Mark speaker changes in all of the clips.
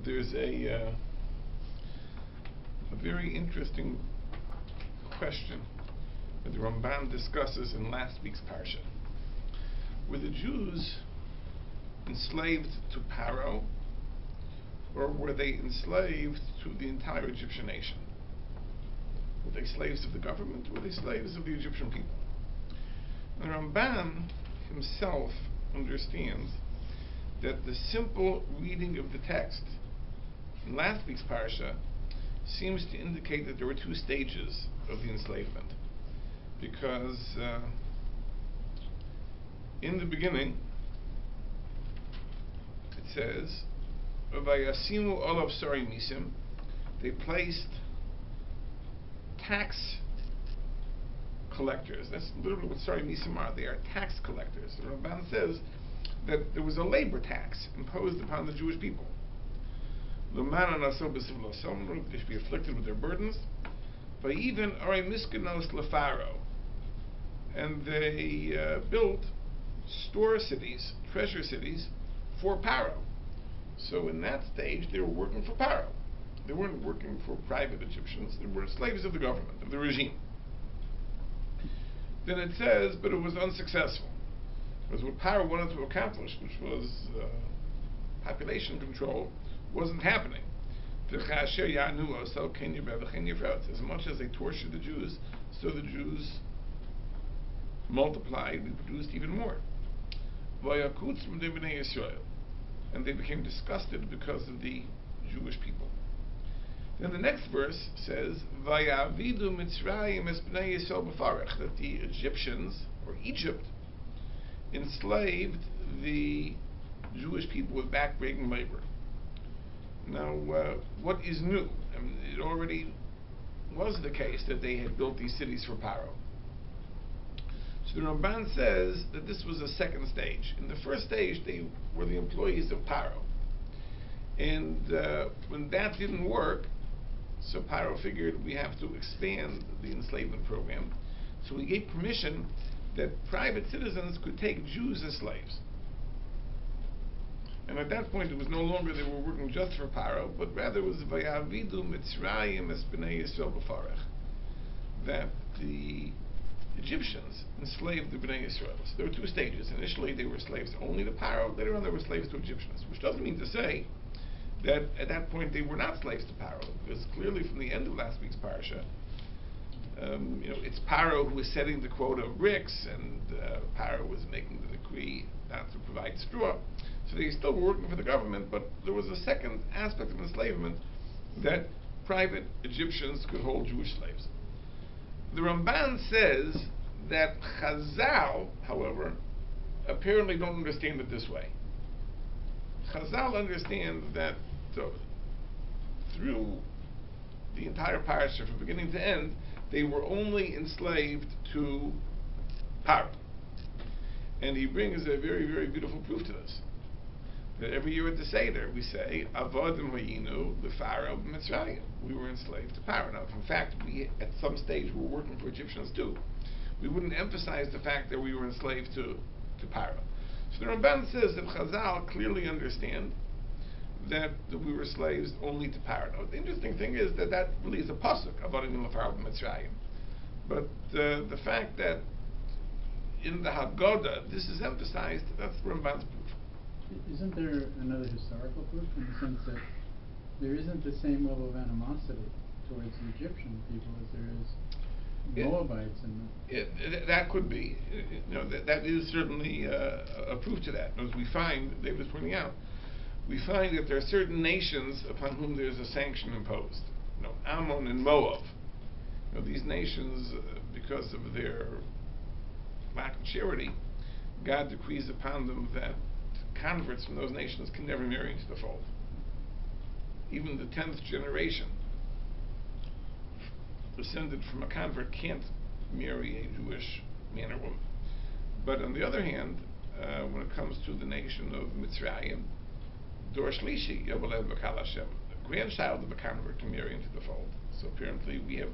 Speaker 1: there's a very interesting question that the Ramban discusses in last week's Parsha. Were the Jews enslaved to Paro, or were they enslaved to the entire Egyptian nation? Were they slaves of the government, or were they slaves of the Egyptian people? And the Ramban himself understands that the simple reading of the text in last week's Parsha seems to indicate that there were two stages of the enslavement. Because in the beginning, it says, "Vayasimu olav sari misim," they placed tax collectors. That's literally what sari misim are. They are tax collectors. The Ramban says that there was a labor tax imposed upon the Jewish people. They should be afflicted with their burdens. But even are miskanos lefaro, and they built store cities, treasure cities, for Paro. So in that stage, they were working for Paro. They weren't working for private Egyptians. They were slaves of the government, of the regime. Then it says, but it was unsuccessful. Because what Paro wanted to accomplish, which was population control, wasn't happening. As much as they tortured the Jews, so the Jews multiplied and produced even more. And they became disgusted because of the Jewish people. Then the next verse says, that the Egyptians, or Egypt, enslaved the Jewish people with backbreaking labor. Now, what is new? I mean, it already was the case that they had built these cities for Paro. So the Ramban says that this was a second stage. In the first stage, they were the employees of Paro. And when that didn't work, so Paro figured we have to expand the enslavement program. So he gave permission that private citizens could take Jews as slaves. And at that point, it was no longer they were working just for Paro, but rather it was Vayavidu Mitzrayim es Bnei Yisrael b'Farech, that the Egyptians enslaved the Bnei Yisrael. So there were two stages. Initially, they were slaves only to Paro. Later on, they were slaves to Egyptians, which doesn't mean to say that at that point they were not slaves to Paro, because clearly from the end of last week's Parsha, it's Paro who was setting the quota of bricks, and Paro was making the decree not to provide straw. So they still were working for the government, but there was a second aspect of enslavement, that private Egyptians could hold Jewish slaves. The Ramban says that Chazal, however, apparently don't understand it this way. Chazal understand that through the entire Parsha, from beginning to end, they were only enslaved to Paro. And he brings a very, very beautiful proof to this. That every year at the Seder, we say, Avodim Hayinu L'Pharaoh B'Mitzrayim. We were enslaved to Paro. Now, in fact, we, at some stage, were working for Egyptians too. We wouldn't emphasize the fact that we were enslaved to Paro. So the Ramban says that Chazal clearly understand that we were slaves only to Paro. Now, the interesting thing is that really is a pasuk, Avodim L'Pharaoh B'Mitzrayim. But the fact that in the Haggadah, this is emphasized, that's the Ramban's proof.
Speaker 2: Isn't there another historical proof in the sense that there isn't the same level of animosity towards the Egyptian people as there is Moabites?
Speaker 1: That could be. That is certainly a proof to that. As we find, David was pointing out, we find that there are certain nations upon whom there's a sanction imposed. Ammon and Moab. These nations, because of their lack of charity, God decrees upon them that converts from those nations can never marry into the fold. Even the 10th generation descended from a convert can't marry a Jewish man or woman. But on the other hand, when it comes to the nation of Mitzrayim, Dor Shlishi, Yobaleh B'Kal Hashem, the grandchild of a convert can marry into the fold. So apparently we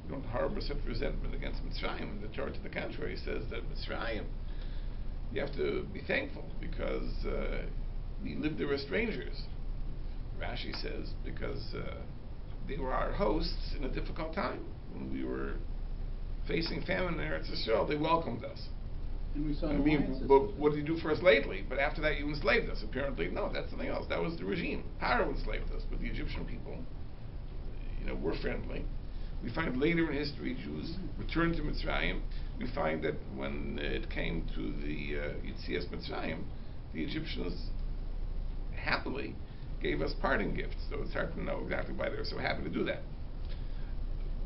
Speaker 1: don't harbor such resentment against Mitzrayim. And the Torah, to the contrary, says that Mitzrayim, you have to be thankful because we lived there as strangers. Rashi says because they were our hosts in a difficult time. When we were facing famine in Eretz Yisrael, they welcomed us.
Speaker 2: And we saw
Speaker 1: but what did you do for us lately? But after that you enslaved us. Apparently, no, that's something else. That was the regime. Paro enslaved us, but the Egyptian people, were friendly. We find later in history Jews returned to Mitzrayim. We find that when it came to the Yitzias Mitzrayim, the Egyptians happily gave us parting gifts. So it's hard to know exactly why they were so happy to do that.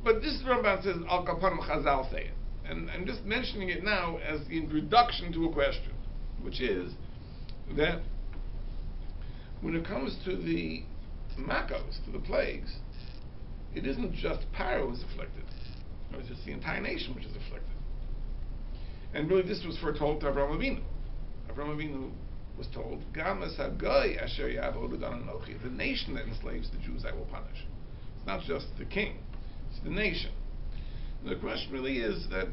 Speaker 1: But this Ramban says, Al Kapanim Chazal say it. And I'm just mentioning it now as the introduction to a question, which is that when it comes to the Makos, to the plagues, it isn't just Paro who's afflicted. It's just the entire nation which is afflicted. And really this was foretold to Avraham Avinu. Avraham Avinu was told, Gam es hagoy asher ya'avodu dan anochi. The nation that enslaves the Jews I will punish. It's not just the king, it's the nation. And the question really is that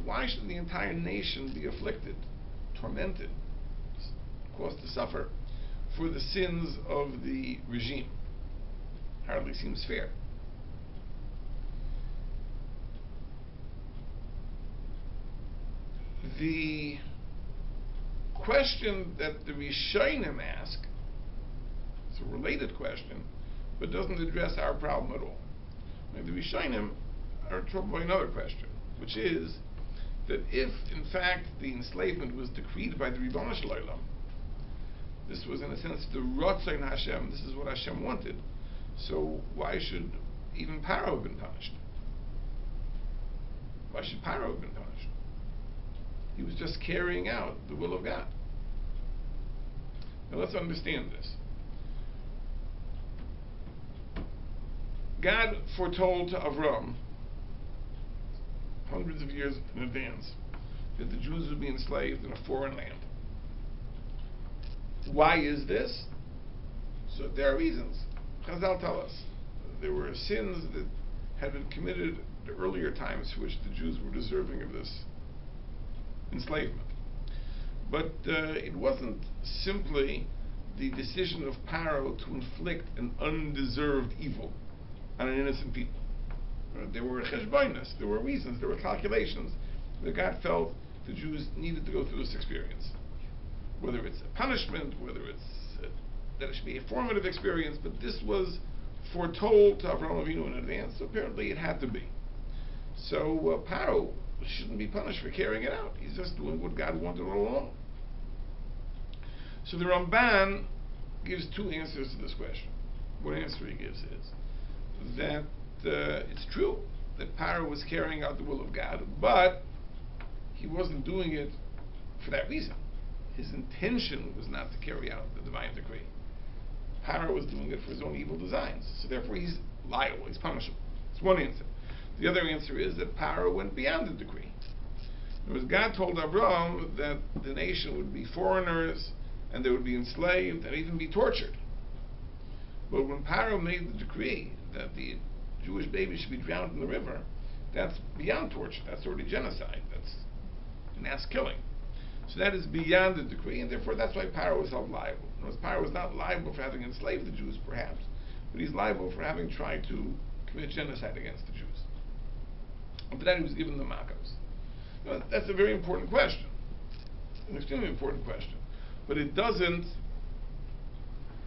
Speaker 1: why should the entire nation be afflicted, tormented, caused to suffer for the sins of the regime? Hardly seems fair. The question that the Rishonim ask is a related question, but doesn't address our problem at all. The Rishonim are troubled by another question, which is that if, in fact, the enslavement was decreed by the Ribono Shel Olam, this was, in a sense, the Rotzain Hashem, this is what Hashem wanted, so why should even Paro have been punished? Why should Paro have been punished? He was just carrying out the will of God. Now let's understand this. God foretold to Avram hundreds of years in advance that the Jews would be enslaved in a foreign land. Why is this? So there are reasons. Chazal tell us there were sins that had been committed at earlier times for which the Jews were deserving of this enslavement. But it wasn't simply the decision of Paro to inflict an undeserved evil on an innocent people. There were cheshbonos, there were reasons, there were calculations that God felt the Jews needed to go through this experience. Whether it's a punishment, whether it's that it should be a formative experience, but this was foretold to Avraham Avinu in advance, so apparently it had to be. So Paro shouldn't be punished for carrying it out. He's just doing what God wanted all along. So the Ramban gives two answers to this question. One answer he gives is that it's true that Paro was carrying out the will of God, but he wasn't doing it for that reason. His intention was not to carry out the divine decree. Paro was doing it for his own evil designs, so therefore he's liable, he's punishable. That's one answer. The other answer is that Paro went beyond the decree. In other words, God told Abraham that the nation would be foreigners and they would be enslaved and even be tortured. But when Paro made the decree that the Jewish baby should be drowned in the river, that's beyond torture. That's already genocide. That's mass killing. So that is beyond the decree, and therefore that's why Paro was held liable. In other words, Paro was not liable for having enslaved the Jews, perhaps, but he's liable for having tried to commit genocide against the Jews. And for that he was given the Makos. Now, that's a very important question, an extremely important question, but it doesn't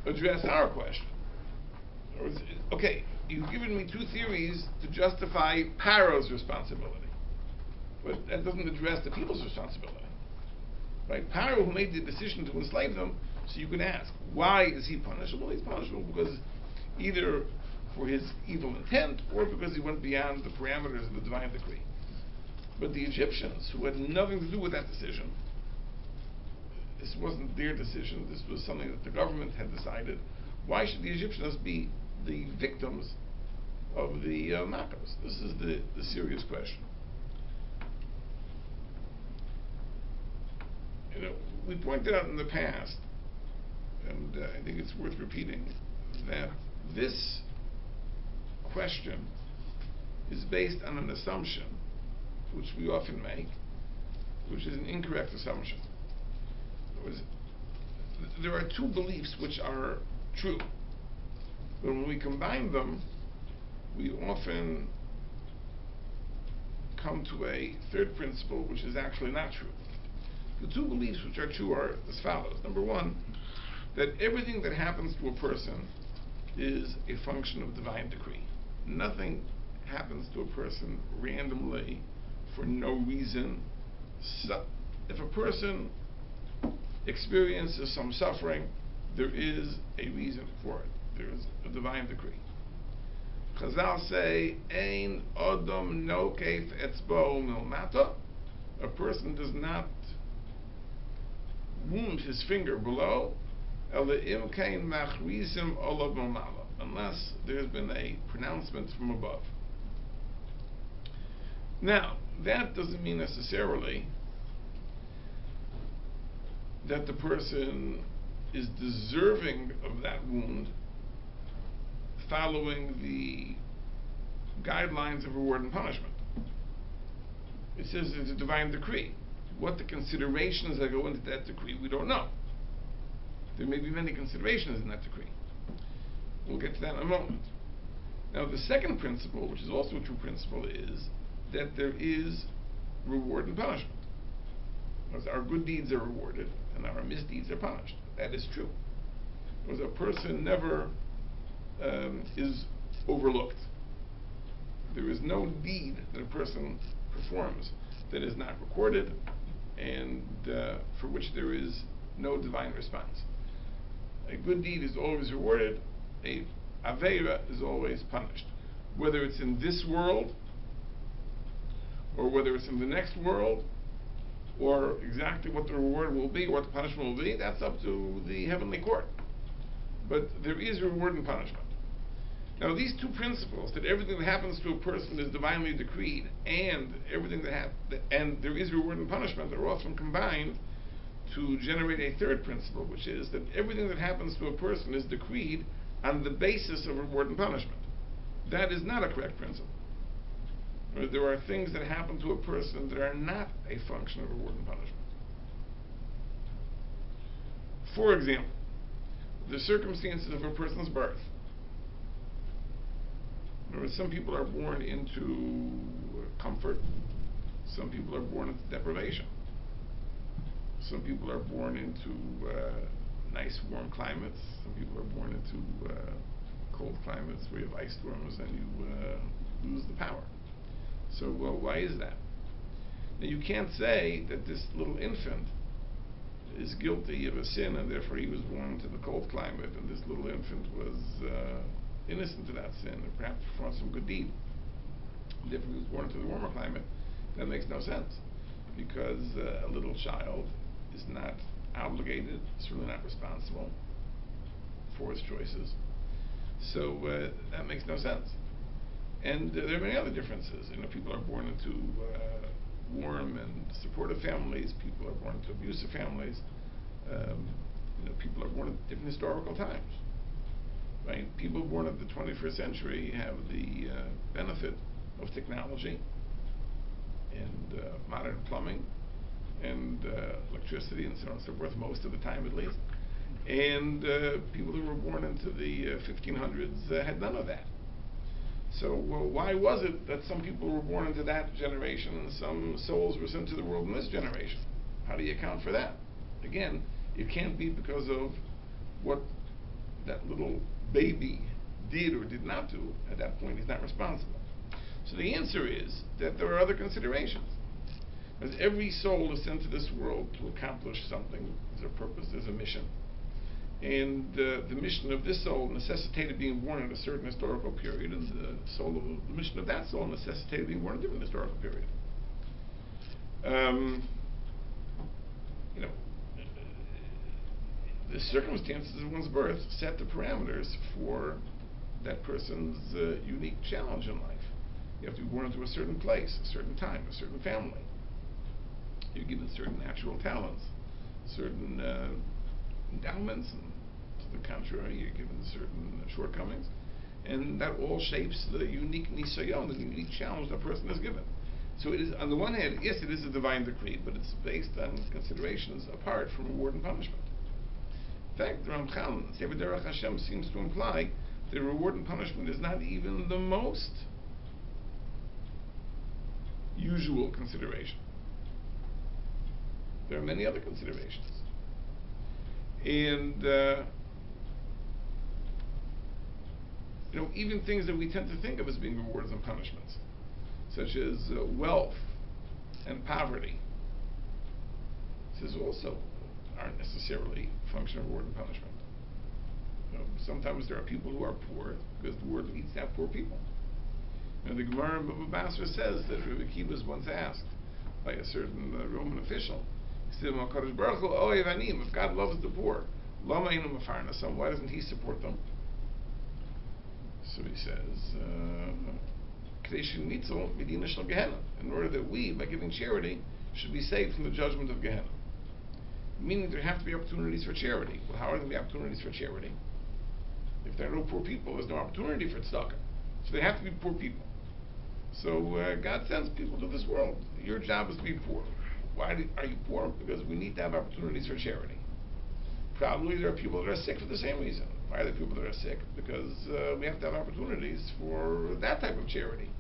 Speaker 1: address our question. In other words, okay, you've given me two theories to justify Paro's responsibility, but that doesn't address the people's responsibility. Right? Paro who made the decision to enslave them, so you can ask, why is he punishable? He's punishable because either for his evil intent or because he went beyond the parameters of the divine decree. But the Egyptians, who had nothing to do with that decision, this wasn't their decision, this was something that the government had decided, why should the Egyptians be the victims of the Makos? This is the serious question. We pointed out in the past, and I think it's worth repeating, that this question is based on an assumption, which we often make, which is an incorrect assumption. There are two beliefs which are true. But when we combine them, we often come to a third principle, which is actually not true. The two beliefs which are true are as follows. Number one, that everything that happens to a person is a function of divine decree. Nothing happens to a person randomly for no reason. So, if a person experiences some suffering, there is a reason for it. There is a divine decree. Chazal say, Ein Odom Nokef Etzbo Milmata. A person does not wound his finger below, Eleim Kain Machrizim Olav Milmala, unless there has been a pronouncement from above. Now, that doesn't mean necessarily that the person is deserving of that wound following the guidelines of reward and punishment. It says it's a divine decree. What the considerations that go into that decree, we don't know. There may be many considerations in that decree. We'll get to that in a moment. Now, the second principle, which is also a true principle, is that there is reward and punishment. Because our good deeds are rewarded and our misdeeds are punished. That is true. Because a person never is overlooked. There is no deed that a person performs that is not recorded and for which there is no divine response. A good deed is always rewarded. A aveira is always punished. Whether it's in this world or whether it's in the next world, or exactly what the reward will be, what the punishment will be, that's up to the heavenly court. But there is reward and punishment. Now, these two principles, that everything that happens to a person is divinely decreed, and everything and there is reward and punishment, are often combined to generate a third principle, which is that everything that happens to a person is decreed on the basis of reward and punishment. That is not a correct principle. There are things that happen to a person that are not a function of reward and punishment. For example, the circumstances of a person's birth. Some people are born into comfort. Some people are born into deprivation. Some people are born into nice warm climates. Some people are born into cold climates where you have ice storms and you lose the power. So, why is that? Now, you can't say that this little infant is guilty of a sin and therefore he was born into the cold climate and this little infant was innocent of that sin or perhaps performed some good deed. Therefore he was born into the warmer climate. That makes no sense, because a little child is not obligated, certainly not responsible for his choices. So that makes no sense. And there are many other differences. People are born into warm and supportive families. People are born into abusive families. People are born at different historical times. Right? People born in the 21st century have the benefit of technology and modern plumbing and electricity and so on and so forth, most of the time at least. And people who were born into the 1500s had none of that. So why was it that some people were born into that generation and some souls were sent to the world in this generation? How do you account for that? Again, it can't be because of what that little baby did or did not do. At that point, he's not responsible. So the answer is that there are other considerations. As every soul is sent to this world to accomplish something, there's a purpose, there's a mission. And the mission of this soul necessitated being born in a certain historical period, and the mission of that soul necessitated being born in a different historical period. The circumstances of one's birth set the parameters for that person's unique challenge in life. You have to be born into a certain place, a certain time, a certain family. You're given certain natural talents, certain endowments, and to the contrary, you're given certain shortcomings, and that all shapes the unique nisayon, the unique challenge that person is given. So it is, on the one hand, yes, it is a divine decree, but it's based on considerations apart from reward and punishment. In fact, the Ramchal, Sefer Derech Hashem, seems to imply the reward and punishment is not even the most usual consideration. There are many other considerations. And even things that we tend to think of as being rewards and punishments, such as wealth and poverty, this also aren't necessarily a function of reward and punishment. Sometimes there are people who are poor because the world needs to have poor people. The Gemara in Baba Basra says that Rabbi Akiva was once asked by a certain Roman official, he said, if God loves the poor, why doesn't he support them? So he says, in order that we, by giving charity, should be saved from the judgment of Gehenna. Meaning there have to be opportunities for charity. Well, how are there going to be opportunities for charity? If there are no poor people, there's no opportunity for tzedakah. So they have to be poor people. So God sends people to this world. Your job is to be poor. Why are you poor? Because we need to have opportunities for charity. Probably there are people that are sick for the same reason. Why are there people that are sick? Because we have to have opportunities for that type of charity,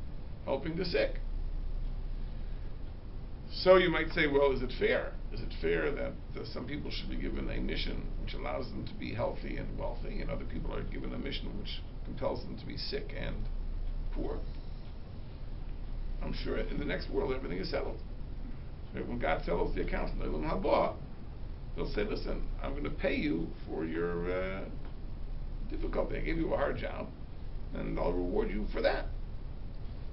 Speaker 1: helping the sick. So you might say, well, is it fair? Is it fair that some people should be given a mission which allows them to be healthy and wealthy, and other people are given a mission which compels them to be sick and poor? I'm sure in the next world everything is settled. When God settles the accounts in Olam Haba, He'll say, listen, I'm going to pay you for your difficulty. I gave you a hard job, and I'll reward you for that.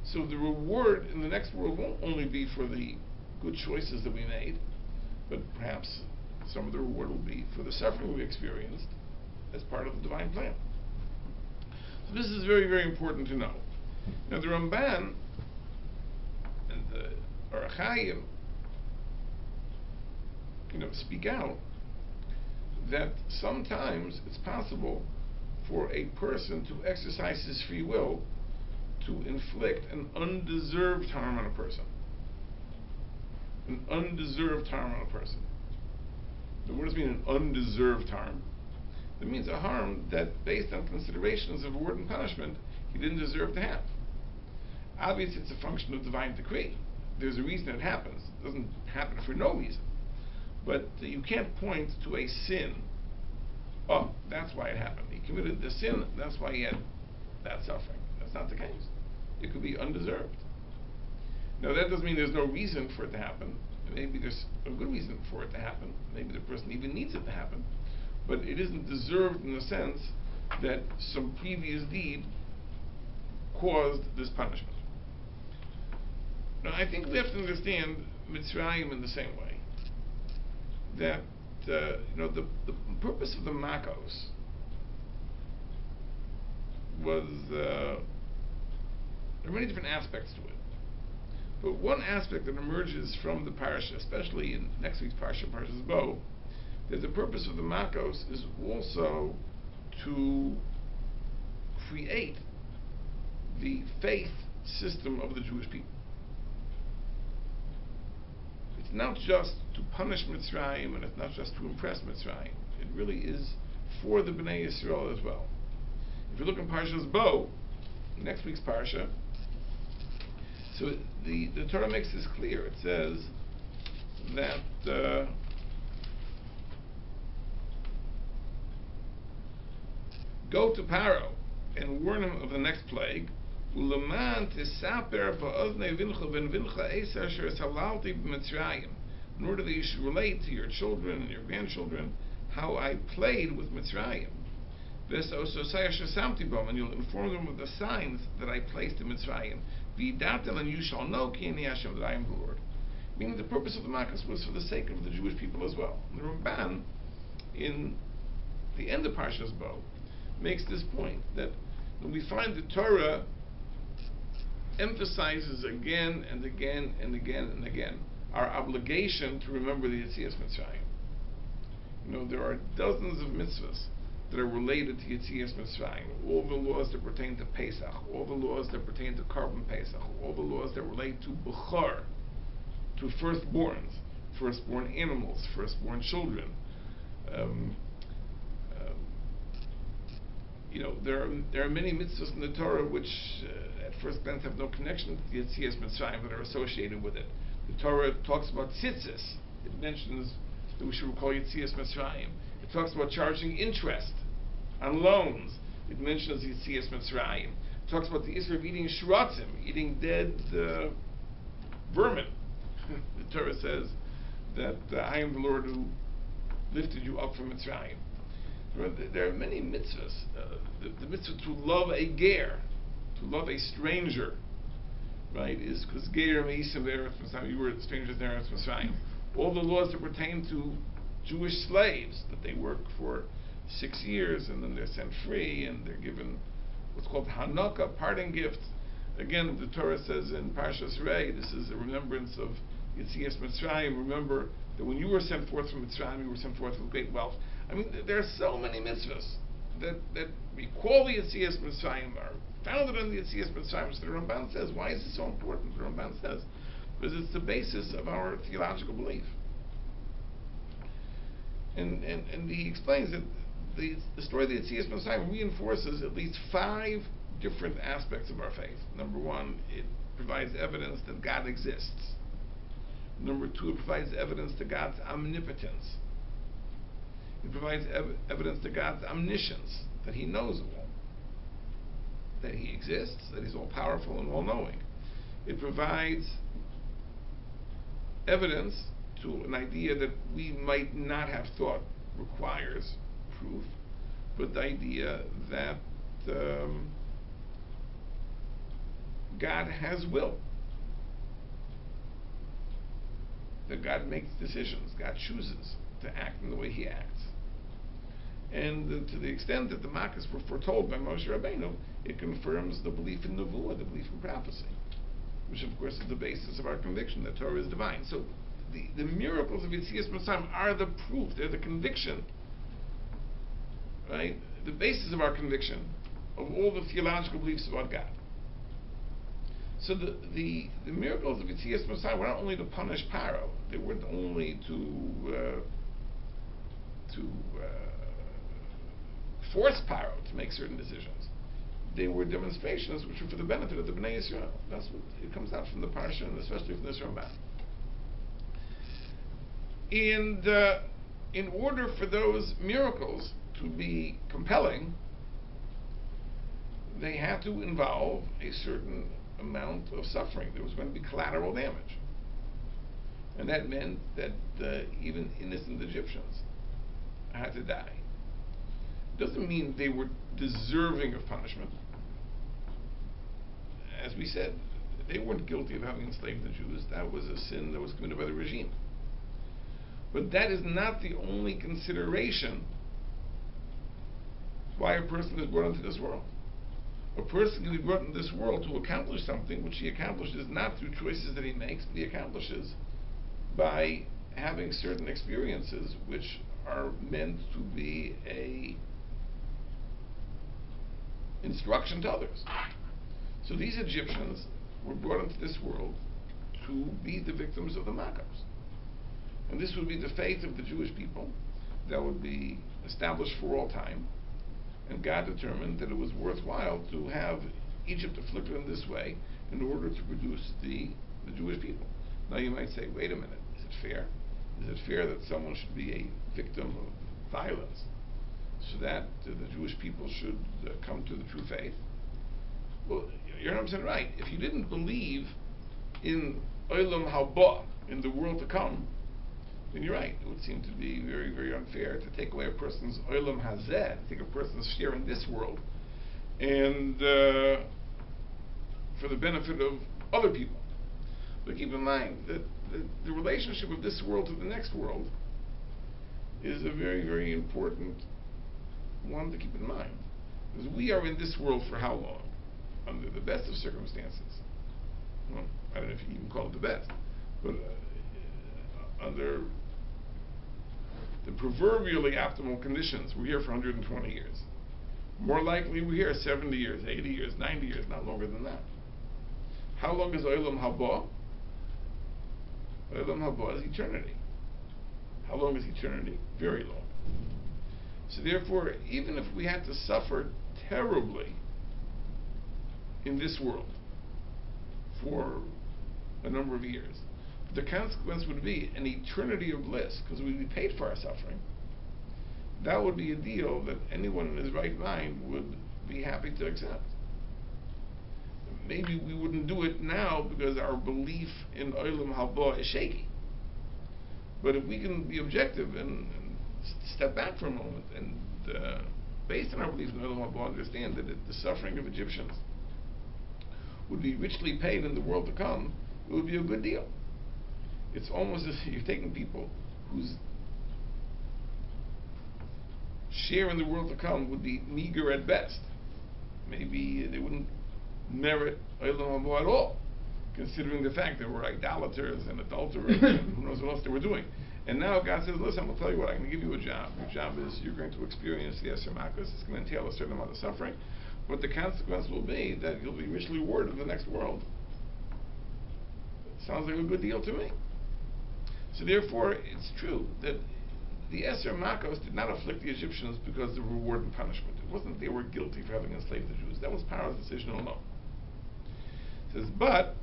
Speaker 1: So the reward in the next world won't only be for the good choices that we made, but perhaps some of the reward will be for the suffering we experienced as part of the divine plan. So this is very, very important to know. Now the Ramban and the Arachayim speak out that sometimes it's possible for a person to exercise his free will to inflict an undeserved harm on a person. An undeserved harm on a person. Now, what does it mean, an undeserved harm? It means a harm that, based on considerations of reward and punishment, he didn't deserve to have. Obviously, it's a function of divine decree. There's a reason it happens. It doesn't happen for no reason. But you can't point to a sin. Oh, that's why it happened. He committed the sin, that's why he had that suffering. That's not the case. It could be undeserved. Now, that doesn't mean there's no reason for it to happen. Maybe there's a good reason for it to happen. Maybe the person even needs it to happen. But it isn't deserved in the sense that some previous deed caused this punishment. Now, I think we have to understand Mitzrayim in the same way. That the purpose of the Makos was there are many different aspects to it. But one aspect that emerges from the Parsha, especially in next week's Parsha, Parshas Bo, that the purpose of the Makos is also to create the faith system of the Jewish people. It's not just to punish Mitzrayim, and it's not just to impress Mitzrayim. It really is for the Bnei Yisrael as well. If you look in Parshas Bo, next week's Parsha, so the Torah makes this clear. It says that go to Paro and warn him of the next plague. In order that you should relate to your children and your grandchildren how I played with Mitzrayim. And you'll inform them of the signs that I placed in Mitzrayim. And you shall know that I am the Lord. Meaning the purpose of the Makos was for the sake of the Jewish people as well. And the Ramban, in the end of Parshas Bo, makes this point that when we find the Torah emphasizes again and again and again and again our obligation to remember the Yetzias Mitzrayim. There are dozens of mitzvahs that are related to Yetzias Mitzrayim. All the laws that pertain to Pesach, all the laws that pertain to Karban Pesach, all the laws that relate to Bechor, to firstborn animals, firstborn children. there are many mitzvahs in the Torah which, at first glance, have no connection to the Yetzias Mitzrayim, but are associated with it. The Torah talks about tzitzis. It mentions that we should recall Yetzias Mitzrayim. It talks about charging interest on loans. It mentions Yetzias Mitzrayim. It talks about the issue of eating shratzim, eating dead vermin. The Torah says that I am the Lord who lifted you up from Mitzrayim. There are many mitzvahs. The mitzvah to love a ger, to love a stranger, right, is because ger me'isim eretz Mitzrayim, you were strangers in eretz Mitzrayim. All the laws that pertain to Jewish slaves, that they work for 6 years and then they're sent free and they're given what's called Hanukkah, parting gift. Again, the Torah says in Parshas Rei, this is a remembrance of Yetzias Mitzrayim. Remember that when you were sent forth from Mitzrayim, you were sent forth with great wealth. I mean, there are so many mitzvahs that recall the Yetzias Mitzrayim, are founded on the Yetzias Mitzrayim, which the Ramban says. Why is it so important? The Ramban says because it's the basis of our theological belief. And he explains that the story of the Yetzias Mitzrayim reinforces at least 5 different aspects of our faith. Number 1, it provides evidence that God exists. Number 2, it provides evidence to God's omnipotence. It provides evidence to God's omniscience, that He knows all, that He exists, that He's all-powerful and all-knowing. It provides evidence to an idea that we might not have thought requires proof, but the idea that God has will, that God makes decisions, God chooses to act in the way He acts. And to the extent that the Makkos were foretold by Moshe Rabbeinu, it confirms the belief in Nevuah, the belief in prophecy, which of course is the basis of our conviction that Torah is divine. So the miracles of Yetzias Mitzrayim are the proof, they're the conviction, right? The basis of our conviction of all the theological beliefs about God. So the miracles of Yetzias Mitzrayim were not only to punish Paro, they weren't only to force Paro to make certain decisions. They were demonstrations which were for the benefit of the Bnei Yisrael. That's what it comes out from the PARSHA, and especially from this Ramban. And in order for those miracles to be compelling, they had to involve a certain amount of suffering. There was going to be collateral damage. And that meant that even innocent Egyptians had to die. It doesn't mean they were deserving of punishment. As we said, they weren't guilty of having enslaved the Jews. That was a sin that was committed by the regime. But that is not the only consideration why a person is brought into this world. A person can be brought into this world to accomplish something which he accomplishes not through choices that he makes, but he accomplishes by having certain experiences which are meant to be a instruction to others. So these Egyptians were brought into this world to be the victims of the Makkos. And this would be the faith of the Jewish people that would be established for all time. And God determined that it was worthwhile to have Egypt afflicted in this way in order to produce the Jewish people. Now you might say, wait a minute, is it fair? Is it fair that someone should be a victim of violence so that the Jewish people should come to the true faith? Well, you're 100% right. If you didn't believe in Olam Haba, in the world to come, then you're right. It would seem to be very, very unfair to take away a person's Olam Hazeh, to take a person's share in this world, and for the benefit of other people. But keep in mind that the relationship of this world to the next world is a very, very important one to keep in mind. Because we are in this world for how long? Under the best of circumstances. Well, I don't know if you even call it the best, but under the proverbially optimal conditions, we're here for 120 years. More likely, we're here 70 years, 80 years, 90 years, not longer than that. How long is Olam Haba? Olam Haba is eternity. How long is eternity? Very long. So therefore, even if we had to suffer terribly in this world for a number of years. The consequence would be an eternity of bliss, because we'd be paid for our suffering. That would be a deal that anyone in his right mind would be happy to accept. Maybe we wouldn't do it now because our belief in Olam Haba is shaky. But if we can be objective and step back for a moment and based on our belief in Olam Haba, understand that the suffering of Egyptians would be richly paid in the world to come, it would be a good deal. It's almost as if you're taking people whose share in the world to come would be meager at best. Maybe they wouldn't merit Olam Haba at all, considering the fact that we're idolaters and adulterers and who knows what else they were doing. And now God says, listen, I'm going to tell you what, I'm going to give you a job. Your job is you're going to experience the SHMOT. It's going to entail a certain amount of suffering, but the consequence will be that you'll be richly rewarded in the next world. Sounds like a good deal to me. So therefore, it's true that the SHMOT did not afflict the Egyptians because of reward and punishment. It wasn't they were guilty for having enslaved the Jews. That was Pharaoh's decision alone. It says, but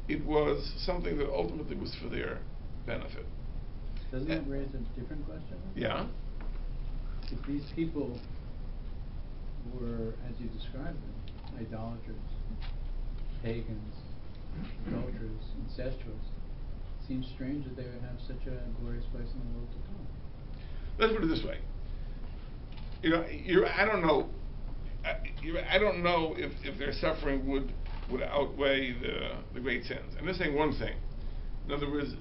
Speaker 1: it was something that ultimately was for their benefit.
Speaker 2: Doesn't that raise a different question?
Speaker 1: Yeah.
Speaker 2: If these people were, as you described them, idolaters, pagans, adulterers, incestuous, it seems strange that they would have such a glorious place in the world to come.
Speaker 1: Let's put it this way. I don't know. I don't know if their suffering would outweigh the great sins. I'm just saying one thing. In other words,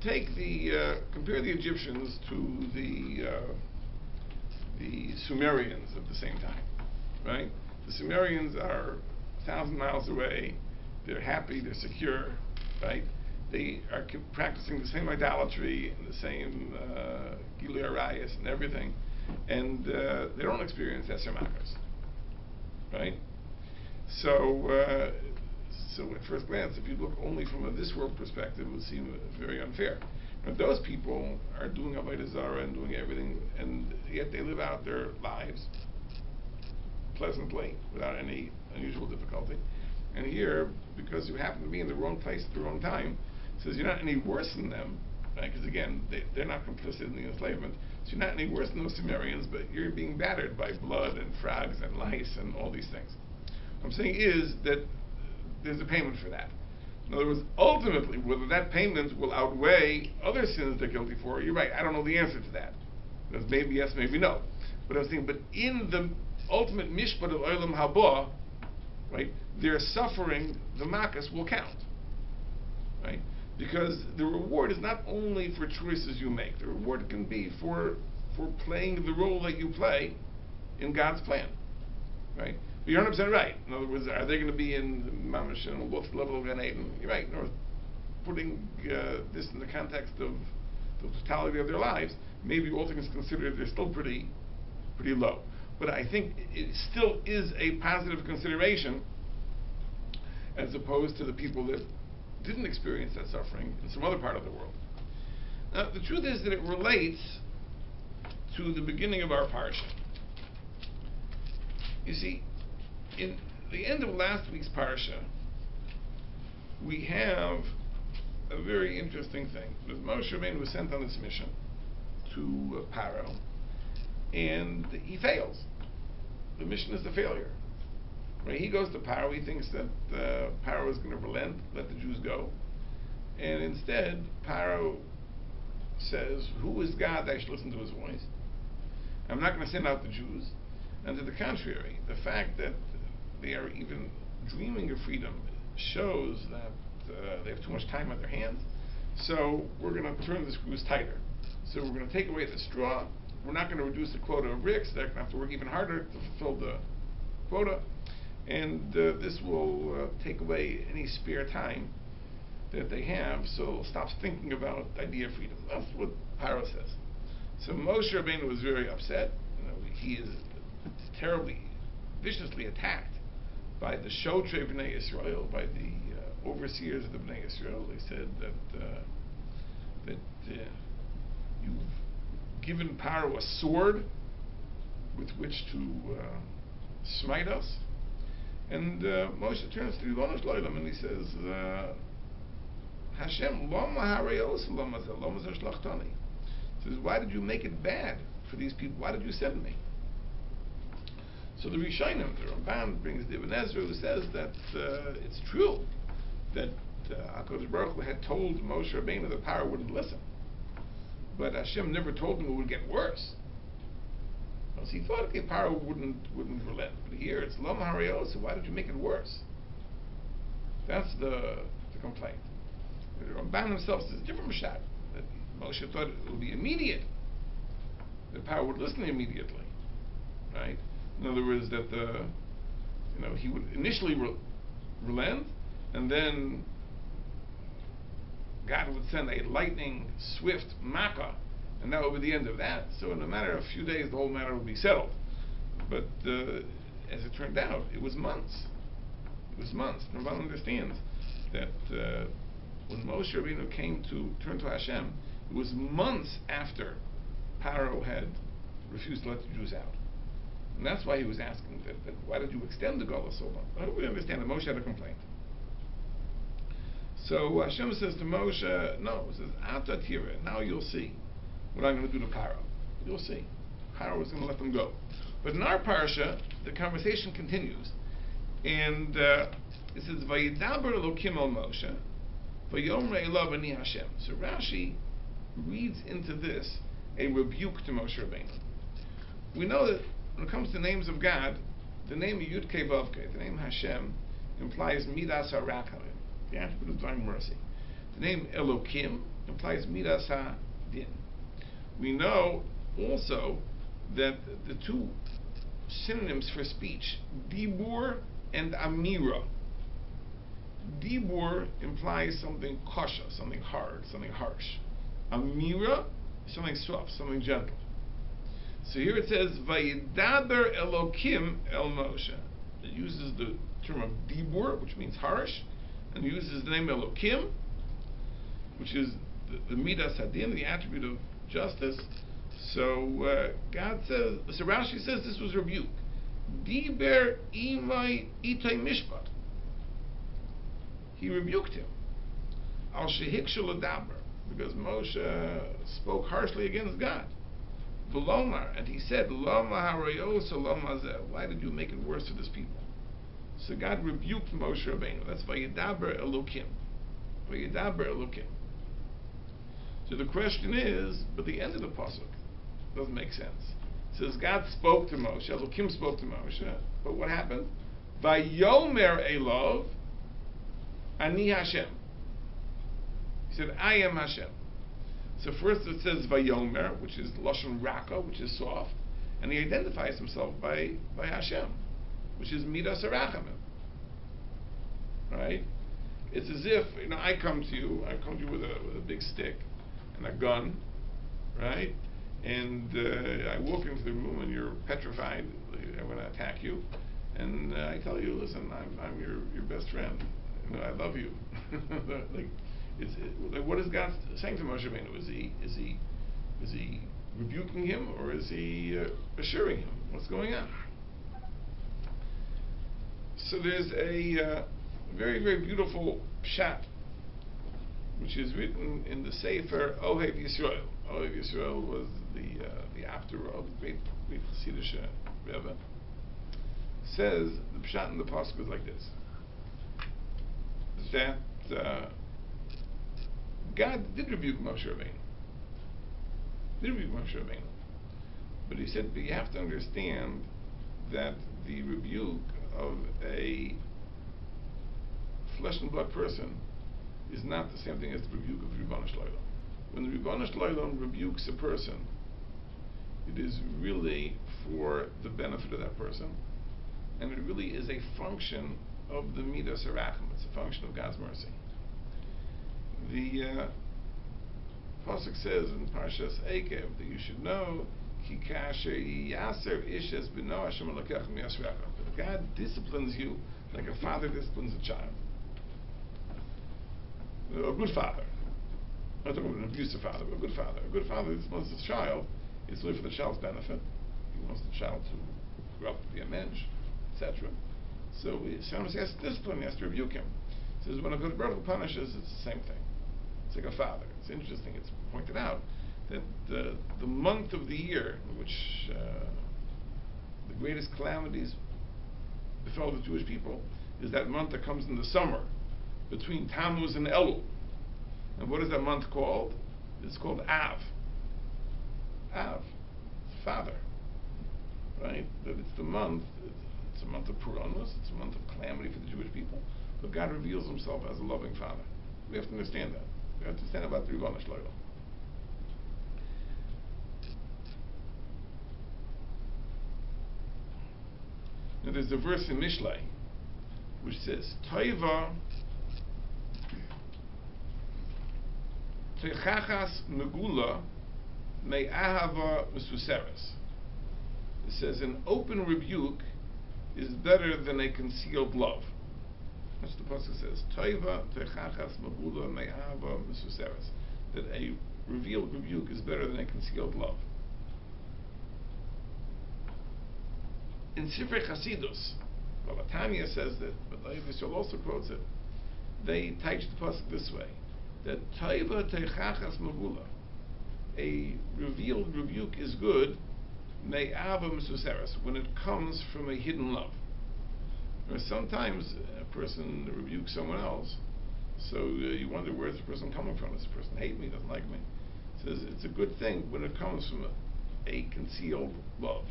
Speaker 1: compare the Egyptians to the Sumerians of the same time, right? The Sumerians are 1,000 miles away. They're happy. They're secure, right? They are practicing the same idolatry and the same Gilui Arayos and everything, and they don't experience SHMOT, right? So at first glance, if you look only from a this world perspective, it would seem very unfair. Now, those people are doing Avodah Zarah and doing everything, and yet they live out their lives pleasantly, without any unusual difficulty. And here, because you happen to be in the wrong place at the wrong time, it says you're not any worse than them, right? Because again, they're not complicit in the enslavement, so you're not any worse than those Sumerians, but you're being battered by blood and frogs and lice and all these things. What I'm saying is that there's a payment for that. In other words, ultimately, whether that payment will outweigh other sins they're guilty for, you're right, I don't know the answer to that. Because maybe yes, maybe no. But I was saying, but in the ultimate mishpat of Olam Haba, right, their suffering, the makas, will count. Right? Because the reward is not only for choices you make. The reward can be for playing the role that you play in God's plan. Right? But you're 100% right. In other words, are they going to be in Mamash and what's the level of Gan Eden? You're right. No, putting this in the context of the totality of their lives, maybe all things considered, they're still pretty low. But I think it still is a positive consideration as opposed to the people that didn't experience that suffering in some other part of the world. Now, the truth is that it relates to the beginning of our parsha. You see, in the end of last week's parsha, we have a very interesting thing. Because Moshe Rabbeinu was sent on this mission to Paro, and he fails. The mission is a failure. Right? He goes to Paro, he thinks that Paro is going to relent, let the Jews go. And instead, Paro says, who is God that I should listen to his voice? I'm not going to send out the Jews. And to the contrary, the fact that they are even dreaming of freedom shows that they have too much time on their hands. So we're going to turn the screws tighter. So we're going to take away the straw. We're not going to reduce the quota of bricks. They're going to have to work even harder to fulfill the quota. And this will take away any spare time that they have, so stops thinking about the idea of freedom. That's what Paro says. So Moshe Rabbeinu was very upset. He is terribly, viciously attacked by the Shotrei Bnei Yisrael, by the overseers of the Bnei Yisrael. They said that you've given Paro a sword with which to smite us. And Moshe turns to Ribono Shel Olam and he says, Hashem, lama harayos lama shlachtani. He says, why did you make it bad for these people? Why did you send me? So the Rishonim, the Ramban brings the Ibn Ezra, who says that it's true that HaKadosh Baruch Hu had told Moshe Rabbeinu that Paro wouldn't listen, but Hashem never told him it would get worse. So he thought, okay, Paro wouldn't relent, but here it's Lama Harayos, so why did you make it worse? That's the complaint. The Ramban himself says a different Mashat, that Moshe thought it would be immediate, that Paro would listen immediately, right? In other words, that he would initially relent, and then God would send a lightning swift makkah, and that would be the end of that. So in a matter of a few days, the whole matter would be settled. But as it turned out, it was months. It was months. Nobody understands that when Moshe Rabbeinu came to turn to Hashem, it was months after Paro had refused to let the Jews out. And that's why he was asking that why did you extend the Golus so long? I hope we understand that Moshe had a complaint. So Hashem says to Moshe, no, he says, Ata tira, now you'll see what I'm going to do to Paro. You'll see. Paro is going to let them go. But in our Parsha, the conversation continues. And it says, Vayidaber Elokim el Moshe, Vayomre Elav ani Hashem. So Rashi reads into this a rebuke to Moshe Rabbeinu. We know that when it comes to names of God, the name Yud Kei Vav Kei, the name Hashem, implies Midas HaRachamim, the attribute of divine mercy. The name Elokim implies Midas HaDin. We know also that the two synonyms for speech, Dibur and Amira. Dibur implies something kosher, something hard, something harsh. Amira is something soft, something gentle. So here it says, Vayidaber Elokim el Moshe. It uses the term of Dibur, which means harsh, and it uses the name Elokim, which is the Midas Hadin, the attribute of justice. So God says, so Rashi says this was rebuke. Diber imay itay mishpat. He rebuked him. Al shehikshu l'daber, because Moshe spoke harshly against God. V'lomar, and he said, Lama harayos lama zeh. Why did you make it worse for this people? So God rebuked Moshe Rabbeinu. That's Vayidaber Elokim. Vayidaber Elokim. So the question is, but the end of the pasuk doesn't make sense. It says God spoke to Moshe, Elokim spoke to Moshe, but what happened? Vayomer Elov Ani Hashem. He said, I am Hashem. So first it says Vayomer, which is Lashon Raka, which is soft, and he identifies himself by Hashem, which is Midas HaRachamim. Right? It's as if, I come to you with a big stick and a gun, right? And I walk into the room and you're petrified. I'm going to attack you, and I tell you, listen, I'm your best friend. I love you. What is God saying to Moshe Rabbeinu? Is he rebuking him, or is he assuring him? What's going on? So there's a very, very beautiful pshat, which is written in the Sefer Ohev Yisrael. Ohev Yisrael was the after-Rav, the great Hasidic Rebbe. Says the pshat in the pasuk is like this: that God did rebuke Moshe Rabbeinu. But he said, but you have to understand that the rebuke of a flesh and blood person is not the same thing as the rebuke of the Ribono Shel Olam. When the Ribono Shel Olam rebukes a person, it is really for the benefit of that person, and it really is a function of the Midas HaRachamim. It's a function of God's mercy. The pasuk says in Parshas Eikev that you should know, Ki kasher yaser ishes b'no Hashem Elokecha miyasrecha. God disciplines you like a father disciplines a child. A good father. I'm not talking about an abusive father, but a good father. A good father disciplines his child. It's really for the child's benefit. He wants the child to grow up to be a mensch, etc. So Hashem has to discipline, he has to rebuke him. He says when a good Baruch punishes, it's the same thing. It's like a father. It's interesting, it's pointed out that the month of the year in which the greatest calamities befell the Jewish people is that month that comes in the summer between Tammuz and Elul. And what is that month called? It's called Av. Av. It's father. Right? That it's the month, it's a month of Puranus, it's a month of calamity for the Jewish people, but God reveals himself as a loving father. We have to understand that. We have to understand about the Ribbono Shel Olam. Now there's a verse in Mishlei which says, Toiva Teichachas Megula Me Ahava Mesuseres. It says an open rebuke is better than a concealed love. That's what the pasuk says. Toiva Teichachas Megula Me Ahava Mesuseres. That a revealed rebuke is better than a concealed love. In Sifrei Chasidus, Plyatime says that, but Eliezer also quotes it. They teach the pasuk this way: that Toiva Teichachas Megula, a revealed rebuke is good, Me Ava Mesuseres, when it comes from a hidden love. Or sometimes a person rebukes someone else, so you wonder where's the person coming from. Does the person hate me? Doesn't like me? It says it's a good thing when it comes from a concealed love.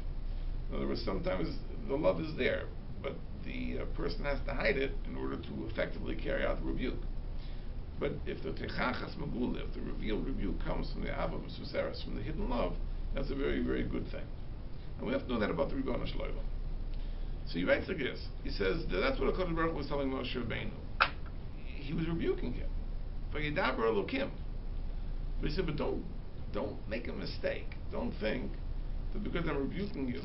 Speaker 1: In other words, sometimes the love is there, but the person has to hide it in order to effectively carry out the rebuke. But if the Teichachas Megula, if the revealed rebuke comes from the Ava Mesuseres, from the hidden love, that's a very, very good thing. And we have to know that about the Ribbono Shel Olam. So he writes like this. He says that's what HaKadosh Baruch Hu was telling Moshe Rabbeinu. He was rebuking him. Vayidaber Elokim. But he said, but don't make a mistake. Don't think that because I'm rebuking you,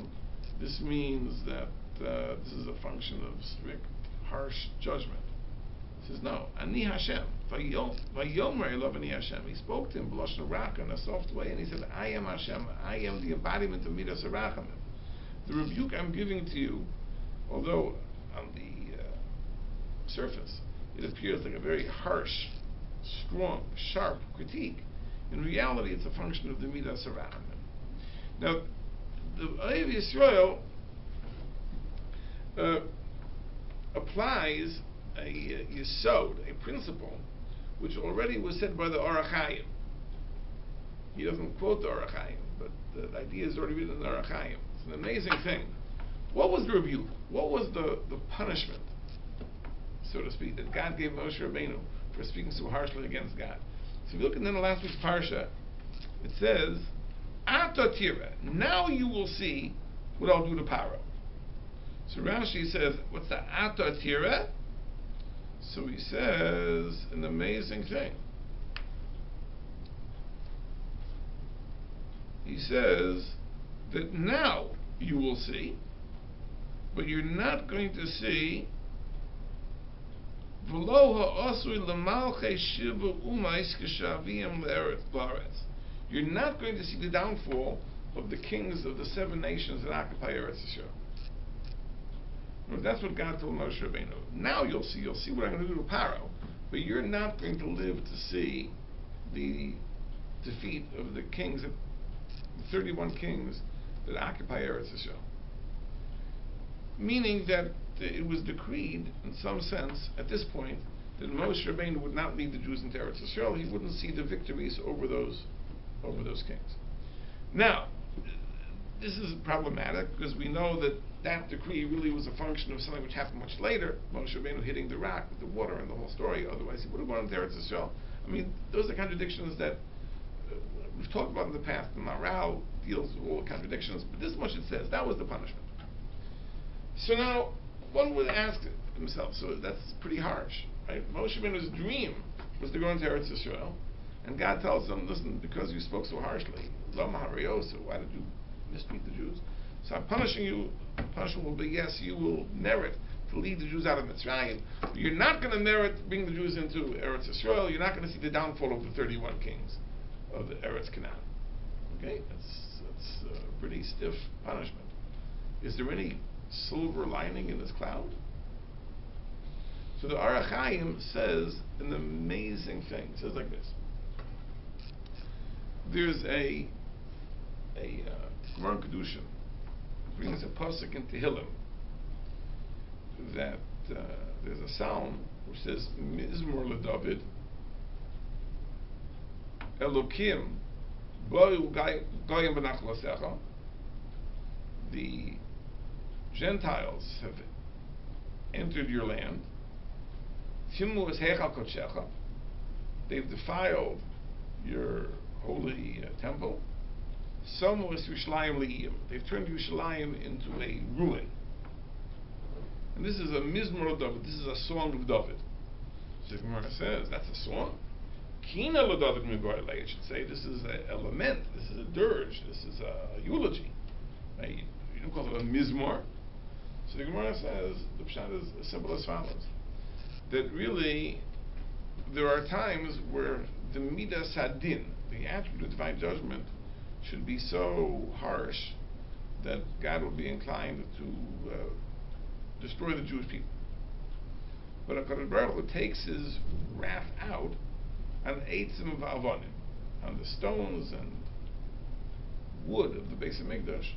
Speaker 1: this means that this is a function of strict, harsh judgment. He says, no. Ani Hashem. Vayomer Elov Ani Hashem. He spoke to him b'lashon racham in a soft way, and he said, I am Hashem. I am the embodiment of midas harachamim. The rebuke I'm giving to you, although on the surface it appears like a very harsh, strong, sharp critique, in reality it's a function of the midas harachamim. Now, the Ohev Yisrael applies a yesod, a principle, which already was said by the Orach Chaim. He doesn't quote the Orach Chaim, but the idea is already written in the Orach Chaim. It's an amazing thing. What was the rebuke? What was the punishment, so to speak, that God gave Moshe Rabbeinu for speaking so harshly against God? So if you look in the last week's Parsha, it says, Ata tira, now you will see what I'll do to Paro. So Rashi says, what's the Ata tira? So he says an amazing thing. He says that now you will see, but you're not going to see you're not going to see the downfall of the kings of the 7 nations that occupy Eretz Yisrael. Well, that's what God told Moshe Rabbeinu. Now you'll see what I'm going to do to Paro, but you're not going to live to see the defeat of the kings, the 31 kings that occupy Eretz Yisrael. Meaning that it was decreed, in some sense, at this point, that Moshe Rabbeinu would not lead the Jews into Eretz Yisrael. He wouldn't see the victories over those kings. Now, this is problematic because we know that that decree really was a function of something which happened much later. Moshe Rabbeinu hitting the rock with the water and the whole story. Otherwise, he would have gone into Eretz Yisrael. I mean, those are contradictions that we've talked about in the past. The Maral deals with all the contradictions, but this much it says that was the punishment. So now, one would ask himself, so that's pretty harsh, right? Moshe Rabbeinu's dream was to go into Eretz Yisrael, and God tells him, listen, because you spoke so harshly, Lama Hariosa, why did you mistreat the Jews? So I'm punishing you. The punishment will be, yes, you will merit to lead the Jews out of Mitzrayim, but you're not going to merit bring the Jews into Eretz Yisrael. You're not going to see the downfall of the 31 kings of the Eretz Canaan. Okay, that's it's a pretty stiff punishment. Is there any silver lining in this cloud? So the Orach Chaim says an amazing thing. It says like this. There's a Gemara Kedushin brings a pasuk in Tehillim that there's a psalm which says Mizmor LeDavid Elokim Boyu Goyim B'Nachlosecha. The Gentiles have entered your land. Timu es Heichal Kodshecha. They've defiled your holy temple. Samu es Yerushalayim Le'iyim. They've turned Yerushalayim into a ruin. And this is a Mizmor LeDavid. This is a song of David. So the Gemara says that's a song. Kina LeDavid Migoyle. It should say this is a lament. This is a dirge. This is a eulogy. You don't call it a Mizmor. So the Gemara says the pshat is as simple as follows: that really there are times where the midas hadin, the attribute of divine judgment, should be so harsh that God will be inclined to destroy the Jewish people. But HaKadosh Baruch Hu takes his wrath out on eitzim v'avonim, on the stones and wood of the Beis HaMikdash,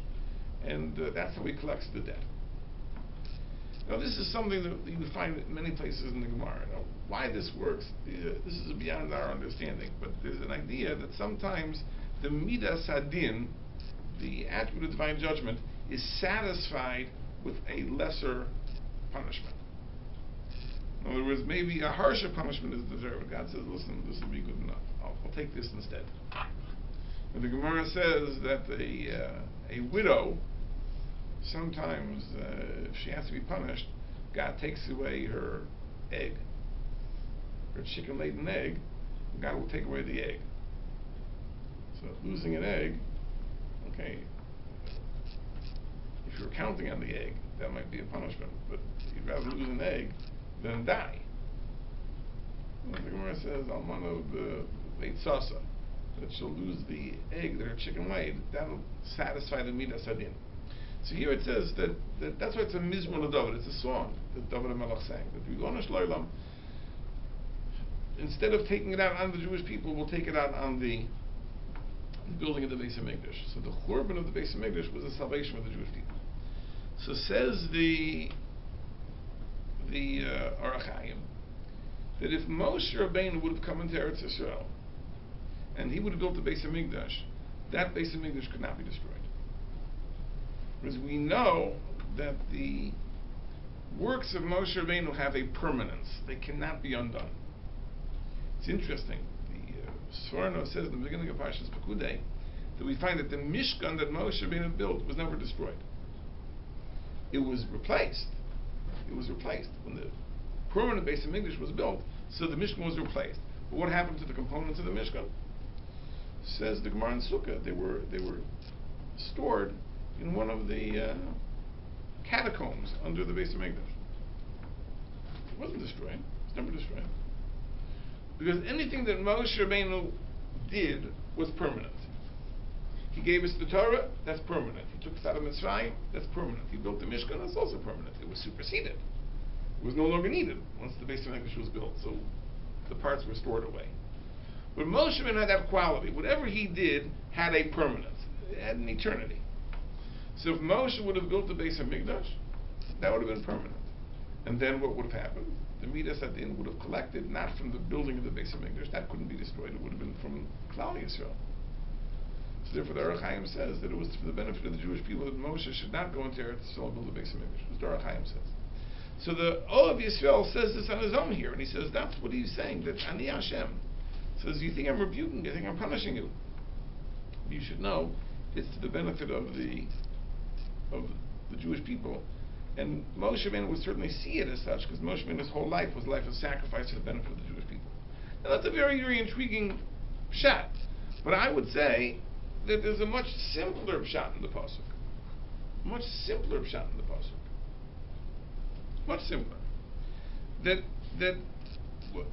Speaker 1: and that's how he collects the debt. Now, this is something that you find in many places in the Gemara. Now, why this works, this is beyond our understanding, but there's an idea that sometimes the midas hadin, the attribute of divine judgment, is satisfied with a lesser punishment. In other words, maybe a harsher punishment is deserved. God says, listen, this will be good enough. I'll take this instead. And the Gemara says that a widow, sometimes if she has to be punished, God takes away her egg, her chicken-laden egg. God will take away the egg. So losing an egg, okay, if you're counting on the egg, that might be a punishment, but you'd rather lose an egg than die. Well, the Gemara says, Almana B'Eitzasa, that she'll lose the egg that her chicken laid. That'll satisfy the midas hadin. So here it says that's why it's a Mizmor LeDavid. It's a song that David HaMelech sang. That Ribono Shel Olam, instead of taking it out on the Jewish people, we'll take it out on the building of the Beis HaMikdash. So the Churban of the Beis HaMikdash was a salvation for the Jewish people. So says the Orach Chaim that if Moshe Rabbeinu would have come into Eretz Yisrael and he would have built the Beis HaMikdash, that Beis HaMikdash could not be destroyed. Because we know that the works of Moshe Rabbeinu have a permanence; they cannot be undone. It's interesting. The Sforno says in the beginning of Parshas Pekudei that we find that the Mishkan that Moshe Rabbeinu built was never destroyed. It was replaced. It was replaced when the permanent Beis HaMikdash was built. So the Mishkan was replaced. But what happened to the components of the Mishkan? Says the Gemara in Sukkah, they were stored in one of the catacombs under the Beis HaMikdash. It wasn't destroyed. It's never destroyed. Because anything that Moshe Rabbeinu did was permanent. He gave us the Torah, that's permanent. He took us out of Mitzrayim, that's permanent. He built the Mishkan, that's also permanent. It was superseded. It was no longer needed once the Beis HaMikdash was built, so the parts were stored away. But Moshe Rabbeinu had that quality. Whatever he did had a permanence. It had an eternity. So if Moshe would have built the Beis HaMikdash, that would have been permanent. And then what would have happened? The midas hadin would have collected not from the building of the Beis HaMikdash. That couldn't be destroyed. It would have been from Klal Yisrael. So therefore, the Orach Chaim says that it was for the benefit of the Jewish people that Moshe should not go into Eretz Yisrael and build the Beis HaMikdash. That's what the Orach Chaim says. So the Olav Yisrael says this on his own here, and he says that's what he's saying. That Ani Hashem says, you think I'm rebuking you? I think I'm punishing you? You should know it's to the benefit of the Jewish people. And Moshe Rabbeinu would certainly see it as such, because Moshe Rabbeinu's whole life was a life of sacrifice to the benefit of the Jewish people. Now that's a very, very intriguing pshat. But I would say that there's a much simpler pshat in the pasuk. Much simpler pshat in the pasuk. Much simpler. That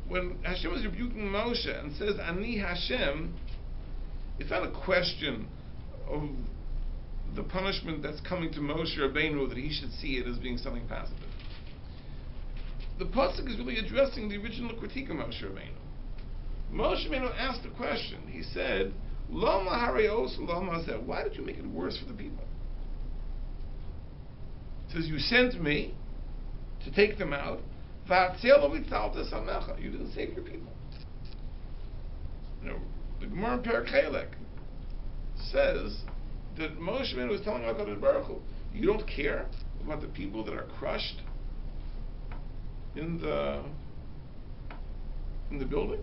Speaker 1: when Hashem is rebuking Moshe and says Ani Hashem, it's not a question of the punishment that's coming to Moshe Rabbeinu, that he should see it as being something positive. The pasuk is really addressing the original critique of Moshe Rabbeinu. Moshe Rabbeinu asked the question. He said, "Lama hareos lama zeh." Why did you make it worse for the people? It says, you sent me to take them out. You didn't save your people. The Gemara in Perek Chelek says that Moshe Rabbeinu was telling HaKadosh Baruch Hu, you don't care about the people that are crushed in the building?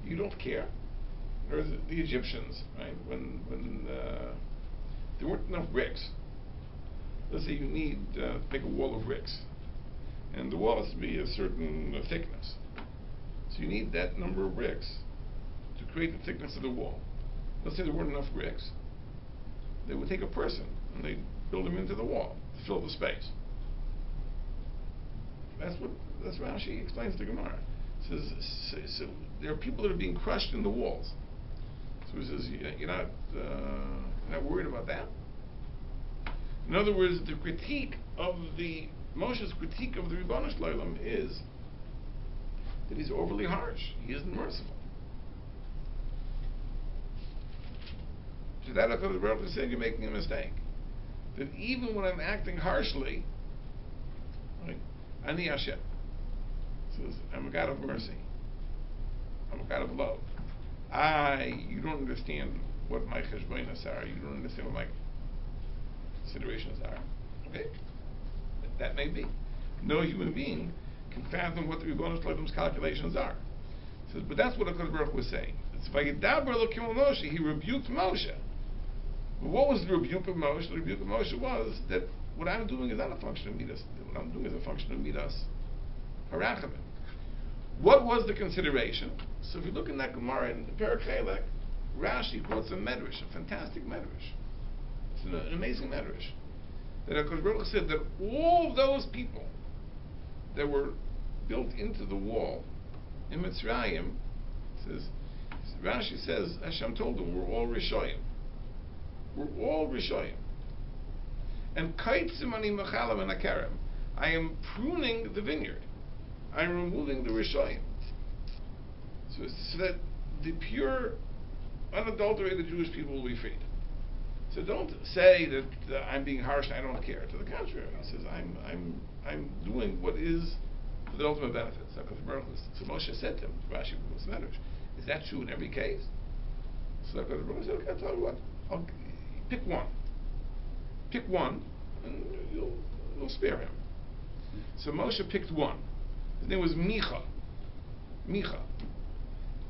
Speaker 1: You don't care? Or the Egyptians, right? When there weren't enough bricks. Let's say you need to make a wall of bricks, and the wall has to be a certain thickness. So you need that number of bricks to create the thickness of the wall. Let's say there weren't enough bricks. They would take a person and they'd build him into the wall to fill the space. That's Rashi explains to Gemara. So there are people that are being crushed in the walls. So he says, you're not worried about that? In other words, the critique of Moshe's critique of the Ribono Shel Olam is that he's overly harsh. He isn't merciful. So that HaKadosh Baruch Hu said, you're making a mistake. That even when I'm acting harshly, right, Ani Hashem. Says, I'm a God of mercy. I'm a God of love. You don't understand what my cheshbonos are. You don't understand what my considerations are. Okay? That may be. No human being can fathom what the Ribono Shel Olam's calculations are. Says, but that's what HaKadosh Baruch Hu was saying. It's Vayedaber Elokim al Moshe. He rebuked Moshe. But what was the rebuke of Moshe? The rebuke of Moshe was that what I'm doing is not a function of Midas. What I'm doing is a function of Midas Harachamim. What was the consideration? So if you look in that Gemara in Perek Chelek, Rashi quotes a medrash, a fantastic medrash. It's an amazing medrash. That HaKadosh Baruch Hu said that all those people that were built into the wall in Mitzrayim, Rashi says, Hashem told them, we're all Rishoyim. We're all Rishoyim. And Kaitzim ani mechalam and akarim. I am pruning the vineyard. I am removing the Rishoyim. So that the pure, unadulterated Jewish people will be freed. So don't say that I'm being harsh and I don't care. To the contrary, he says I'm doing what is for the ultimate benefit. So Moshe said to him, Rashi was matters. Is that true in every case? So Moshe said, okay, I'll tell you what. Pick one. Pick one, and you'll spare him. So Moshe picked one. His name was Micha.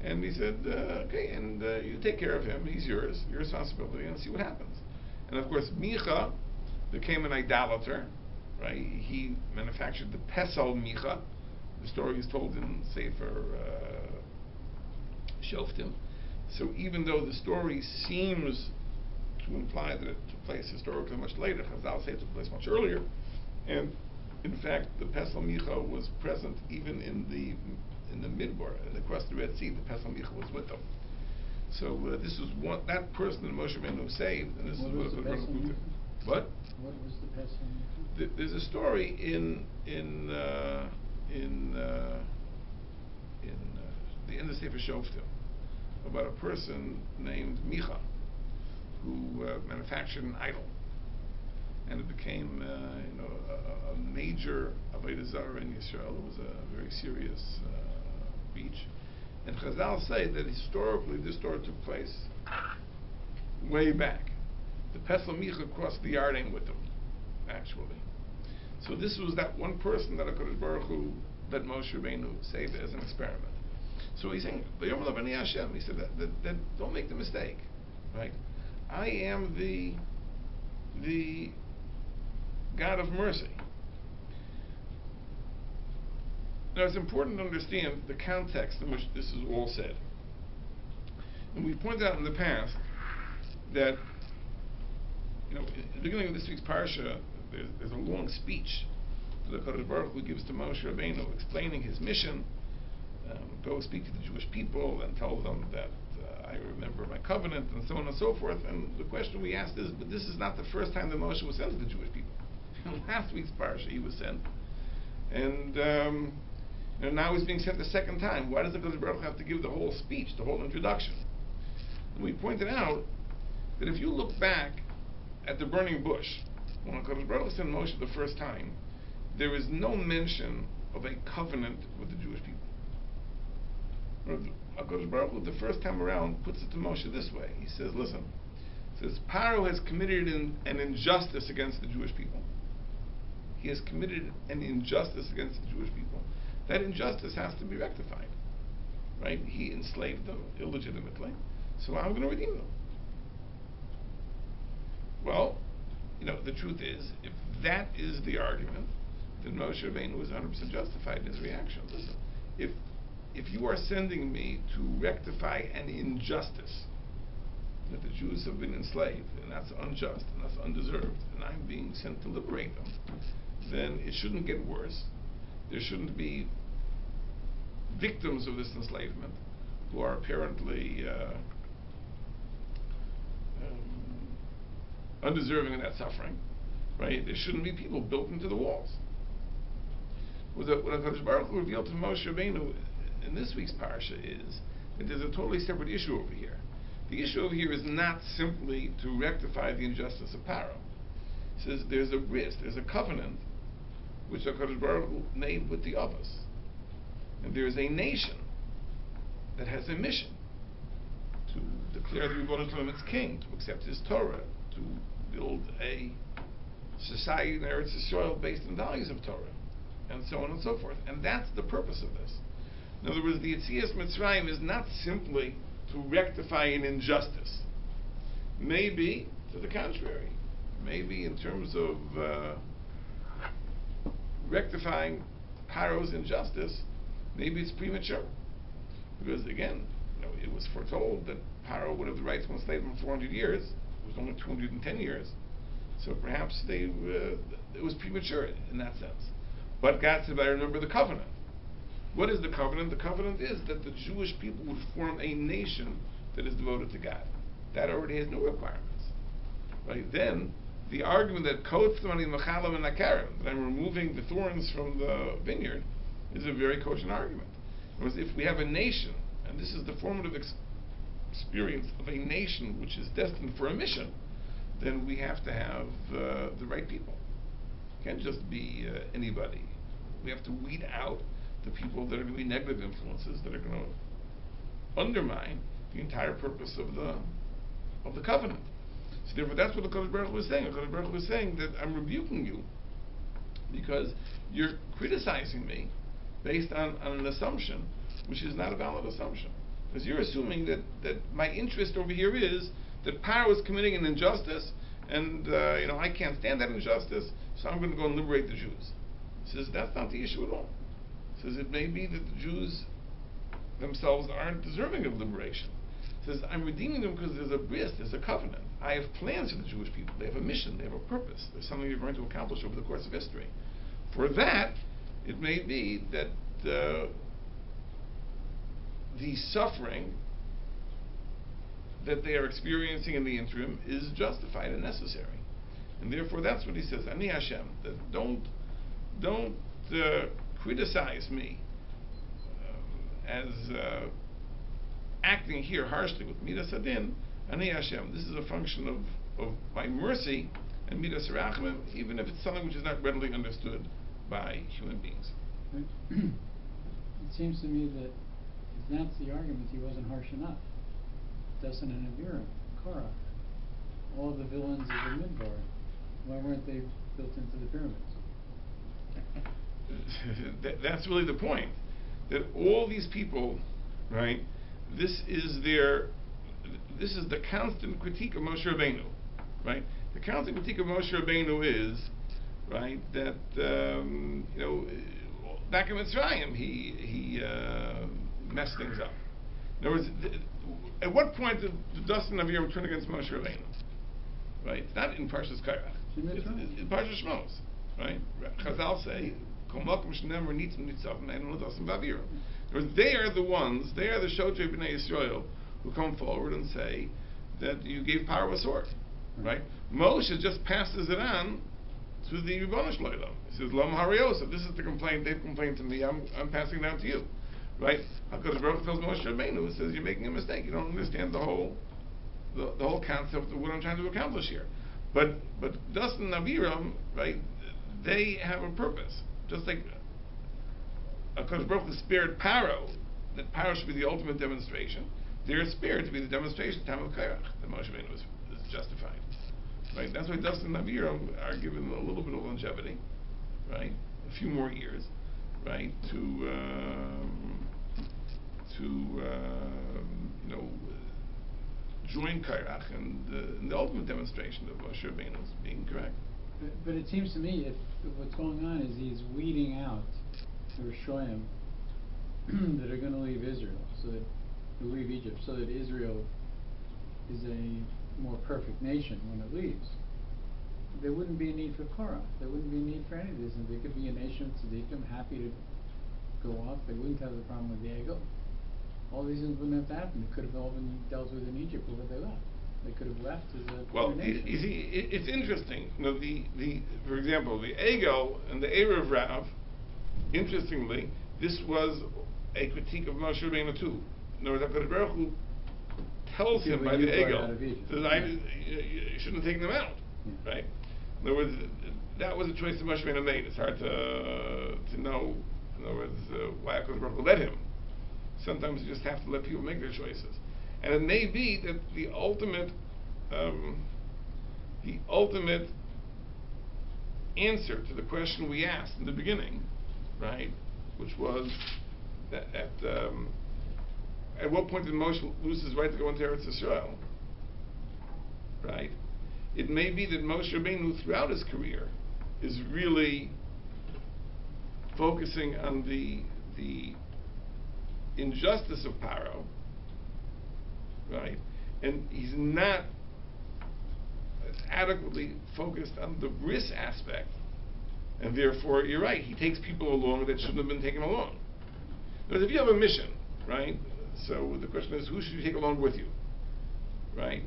Speaker 1: And he said, okay, and you take care of him. He's yours, your responsibility, and see what happens. And of course, Micha became an idolater, right? He manufactured the Pesel Micha. The story is told in Sefer Shoftim. So even though the story seems to imply that it took place historically much later, Chazal say it took place much earlier, and in fact, the Pesel Micha was present even in the Midbar, and across the Red Sea. The Pesel Micha was with them. So this was that person that Moshe Rabbeinu saved, and this is what the Pesel Micha. What?
Speaker 2: What was the Pesel Micha?
Speaker 1: There's a story in the end of Sefer Shoftim about a person named Micha who manufactured an idol. And it became, a major avodah zarah in Yisrael. It was a very serious breach. And Chazal say that historically this story took place way back. The Pesel Micha crossed the Yarden with them, actually. So this was that one person that HaKadosh Baruch Hu, that Moshe Rabbeinu saved as an experiment. So he's saying, V'yomer lo b'nei Hashem. He said that don't make the mistake, right? I am the God of mercy. Now it's important to understand the context in which this is all said. And we pointed out in the past that, at the beginning of this week's Parsha, there's a long speech that HaKadosh Baruch Hu gives to Moshe Rabbeinu explaining his mission. Go speak to the Jewish people and tell them that I remember my covenant, and so on and so forth. And the question we asked is, but this is not the first time that Moshe was sent to the Jewish people. In last week's parsha, he was sent, and now he's being sent the second time. Why does the Baruch have to give the whole speech, the whole introduction? And we pointed out that if you look back at the burning bush, when HaKadosh Baruch sent Moshe the first time, there is no mention of a covenant with the Jewish people. HaKadosh Baruch the first time around puts it to Moshe this way. He says, listen, Paro has committed an injustice against the Jewish people. He has committed an injustice against the Jewish people. That injustice has to be rectified. Right? He enslaved them illegitimately, so I'm going to redeem them. Well, the truth is, if that is the argument, then Moshe Rabbeinu was 100% justified in his reaction. Listen, if you are sending me to rectify an injustice, that the Jews have been enslaved, and that's unjust, and that's undeserved, and I'm being sent to liberate them, then it shouldn't get worse. There shouldn't be victims of this enslavement who are apparently undeserving of that suffering, right? There shouldn't be people built into the walls. What HaKadosh Baruch Hu revealed to Moshe Rabbeinu in this week's parsha is that there's a totally separate issue over here. The issue over here is not simply to rectify the injustice of Paro. It says there's a bris, there's a covenant which HaKadosh Baruch Hu made with the others. And there is a nation that has a mission to declare the Rebbeinu Shalom its king, to accept his Torah, to build a society in Eretz Yisrael based on values of Torah, and so on and so forth. And that's the purpose of this. In other words, the Yetzias Mitzrayim is not simply to rectify an injustice. Maybe to the contrary. Maybe in terms of rectifying Paro's injustice, maybe it's premature. Because again, it was foretold that Paro would have the right to enslave him for 400 years. It was only 210 years. So perhaps it was premature in that sense. But God said, I remember the covenant. What is the covenant? The covenant is that the Jewish people would form a nation that is devoted to God. That already has no requirements. Right? Then, the argument that that I'm removing the thorns from the vineyard is a very cogent argument. Because if we have a nation, and this is the formative experience of a nation which is destined for a mission, then we have to have the right people. It can't just be anybody. We have to weed out the people that are going to be negative influences, that are going to undermine the entire purpose of the covenant. So therefore, that's what the HaKadosh Baruch Hu was saying. The HaKadosh Baruch Hu was saying that I'm rebuking you because you're criticizing me based on an assumption which is not a valid assumption. Because you're assuming that my interest over here is that Paro is committing an injustice, and I can't stand that injustice, so I'm going to go and liberate the Jews. He says that's not the issue at all. He says it may be that the Jews themselves aren't deserving of liberation. He says I'm redeeming them because there's a bris, there's a covenant. I have plans for the Jewish people. They have a mission, they have a purpose. There's something you're going to accomplish over the course of history. For that, it may be that the suffering that they are experiencing in the interim is justified and necessary. And therefore that's what he says, Ani Hashem, that don't criticize me as acting here harshly with Midas Adin. Ani Hashem, this is a function of my mercy and Midas Rachamim, even if it's something which is not readily understood by human beings.
Speaker 2: It seems to me that if that's the argument, he wasn't harsh enough. Doesn't an Aviram, Korah, all the villains of the Midbar, why weren't they built into the pyramids?
Speaker 1: That's really the point. That all these people, right? This is the constant critique of Moshe Rabbeinu, right? The constant critique of Moshe Rabbeinu is, right, that back in Mitzrayim he messed things up. In other words, at what point did the Dustin of Aviram turn against Moshe Rabbeinu? Right? It's not in Parshas Kairach. It's in Parshas SHMOS. Right? Chazal say, they are the ones, they are the Shotrei B'nai Yisrael, who come forward and say that you gave Paro a sword, right? Moshe just passes it on to the Ribono Shel Olam. He says, Lam Hariosa, this is the complaint, they've complained to me, I'm passing it down to you. Right? HaKadosh Baruch Hu tells Moshe Rabbeinu, says, you're making a mistake, you don't understand the whole concept of what I'm trying to accomplish here. But Dustin and Aviram, right, they have a purpose. Just like HaKadosh Baruch Hu spared Paro, that Paro should be the ultimate demonstration, they're spared to be the demonstration time of Kairach, that Moshe Rabbeinu is justified. Right? That's why Dustin and Aviram are given a little bit of longevity, right? A few more years, right? To join Kairach and the ultimate demonstration of Moshe Rabbeinu's being correct.
Speaker 2: But it seems to me if what's going on is he's weeding out the Rishoyim that are going to leave Israel, leave Egypt, so that Israel is a more perfect nation when it leaves. There wouldn't be a need for Korah. There wouldn't be a need for any of this, and there could be a nation of tzaddikim happy to go off. They wouldn't have the problem with the ego. All these things wouldn't have to happen. It could have all been dealt with in Egypt before they left. They could have left as a nation.
Speaker 1: You see, it's interesting. For example, the ego and the Erev Rav. Interestingly, this was a critique of Moshe Rabbeinu too. In other words, HaKadosh Baruch Hu tells him by the ego that you shouldn't have taken them out, right? In other words, that was a choice that Moshe Rabbeinu made. It's hard to know, in other words, why HaKadosh Baruch Hu led him. Sometimes you just have to let people make their choices. And it may be that the ultimate answer to the question we asked in the beginning, right, which was that at what point did Moshe lose his right to go into Eretz Yisrael, right? It may be that Moshe Rabbeinu throughout his career is really focusing on the injustice of Paro, right? And he's not adequately focused on the bris aspect, and therefore, you're right, he takes people along that shouldn't have been taken along. Because if you have a mission, right, so the question is, who should you take along with you, right?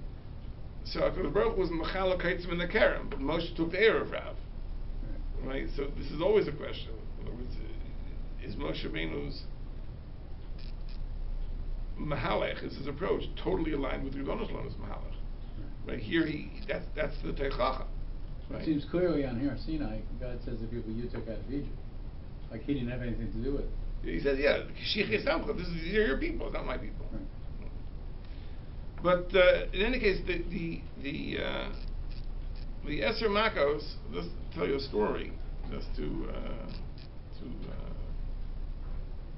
Speaker 1: So HaKadosh Baruch Hu was Mechala Kaitzim in the Kerem, but Moshe took the Erev Rav, right? So this is always a question. In other words, is Moshe Rabbeinu's Mahalech, is his approach, totally aligned with Ribono Shel Olam's Mahalech? Right here, that's the Teichacha. Right?
Speaker 2: It seems clearly on here, Sinai, God says the people you took out of Egypt, like he didn't have anything to do with it.
Speaker 1: He says, these are your people, not my people.
Speaker 2: Right.
Speaker 1: But in any case, the Eser Makos, just to tell you a story, just to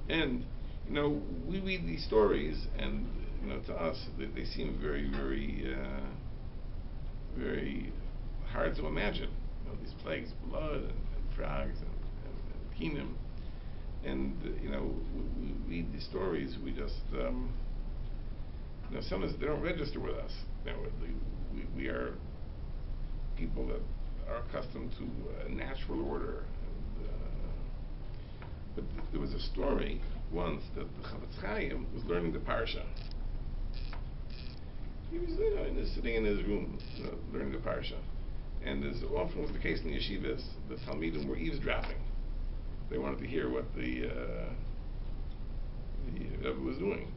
Speaker 1: end. You know, we read these stories, and you know, to us, they seem very, very, very hard to imagine. You know, these plagues, blood and frogs and kinim, and you know, we read these stories. We just, you know, sometimes they don't register with us. You know, we are people that are accustomed to natural order. But there was a story once that the Chavetz Chaim was learning the Parsha. He was, sitting in his room, learning the Parsha. And as often was the case in the yeshivas, the Talmidim were eavesdropping. They wanted to hear what the Rebbe was doing.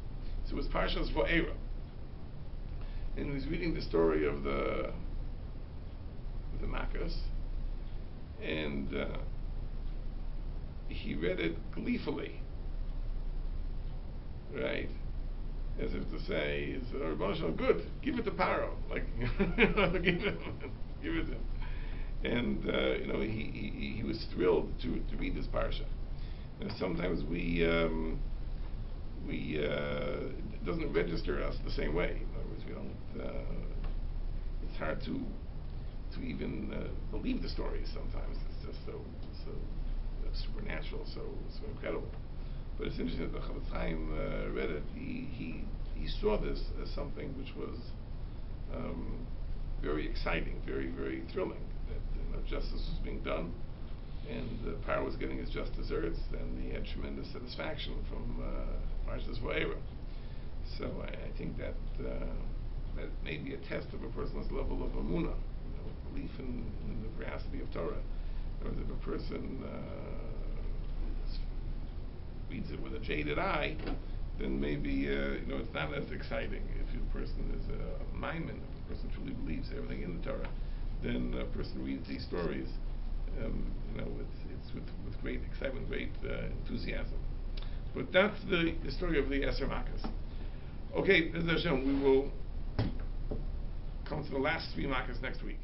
Speaker 1: So it was Parshas Va'era. And he was reading the story of the Makos. And he read it gleefully, right? As if to say, Ribono Shel Olam, good, give it to Paro, like, give it to him. And you know, he was thrilled to read this parsha. And sometimes it doesn't register us the same way. In other words, we don't. It's hard to even believe the stories sometimes. It's just so supernatural, so incredible. But it's interesting that the Chavetz Chaim read it. He saw this as something which was very exciting, very, very thrilling. That justice was being done, and Paro was getting his just desserts, and he had tremendous satisfaction from Parshas Va'era. So I think that that may be a test of a person's level of emunah, belief in the veracity of Torah. Or if a person reads it with a jaded eye, then maybe it's not as exciting. If a person is a maimin, if a person truly believes everything in the Torah, then a person reads these stories, it's with great excitement, great enthusiasm. But that's the story of the Eser Makas. Okay, Bez Hashem, we will come to the last 3 Makas next week.